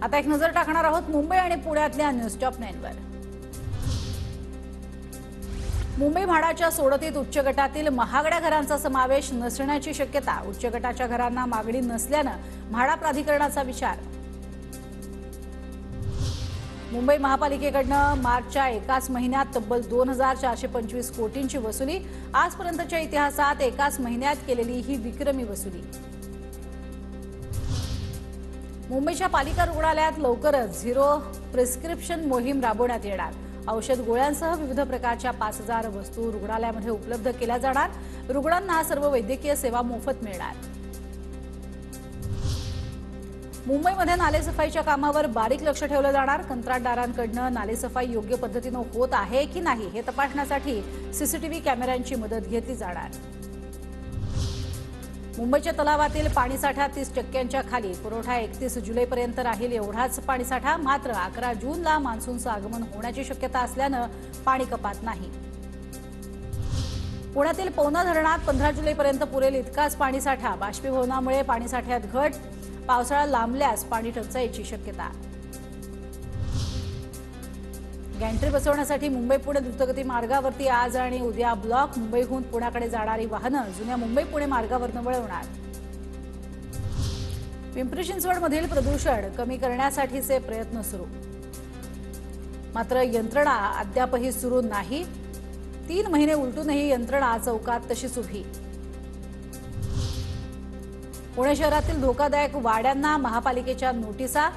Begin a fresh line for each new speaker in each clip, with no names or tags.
आता एक नजर टाकणार आहोत मुंबई आणि पुण्यातल्या न्यूज टॉप 9 वर। मुंबई म्हाडाच्या सोडतीत उच्च गटातील महागड्या घरांचा समावेश नसण्याची शक्यता। उच्च गटाच्या घरांना मागणी नसल्यानं म्हाडा प्राधिकरणाचा विचार। मुंबई महापालिकेकडनं मार्चच्या एकाच महिन्यात तब्बल 2425 कोटींची वसुली। आजपर्यंतच्या इतिहासात एकाच महिन्यात केलेली ही विक्रमी वसुली। मुंबईच्या पालिका रुग्णालयात लवकरच झिरो प्रिस्क्रिप्शन मोहीम राबवण्यात येणार। औषध गोळ्यांसह विविध प्रकारच्या 5000 वस्तू रुग्णालयामध्ये उपलब्ध केल्या जाणार। रुग्णांना सर्व वैद्यकीय सेवा मोफत मिळणार। मुंबईमध्ये नालेसफाईच्या कामावर बारीक लक्ष ठेवलं जाणार। कंत्राटदारांकडून नालेसफाई योग्य पद्धतीने होत आहे की नाही हे तपासण्यासाठी सीसीटीव्ही कॅमेऱ्यांची मदत घेतली जाणार। मुंबईच्या तलावातील पाणीसाठा 30% खाली। पुरवठा 31 जुलैपर्यंत राहील एवढाच पाणीसाठा। मात्र 11 जूनला मान्सूनचं आगमन होण्याची शक्यता असल्यानं पाणी कपात नाही। पुण्यातील पवना धरणात 15 जुलैपर्यंत पुरेल इतकाच पाणीसाठा। बाष्पीभवनामुळे पाणीसाठ्यात घट। पावसाळा लांबल्यास पाणी टंचाईची शक्यता। गॅन्ट्री बसवण्यासाठी मुंबई पुणे द्रुतगती मार्गावरती आज आणि उद्या ब्लॉक। मुंबईहून पुण्याकडे जाणारी वाहनं जुन्या मुंबई पुणे मार्गावरून वळवणार। पिंपरी चिंचवडमधील प्रदूषण कमी करण्यासाठीचे प्रयत्न सुरू। मात्र यंत्रणा अद्यापही सुरू नाही। 3 महिने उलटूनही यंत्रणा चौकात तशीच उभी। पुणे शहरातील धोकादायक वाड्यांना महापालिकेच्या नोटिसा।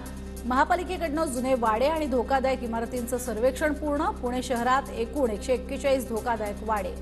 महापालिकेकडून जुने वाडे आणि धोकादायक इमारतींचं सर्वेक्षण पूर्ण। पुणे शहरात एकूण 141 धोकादायक वाडे।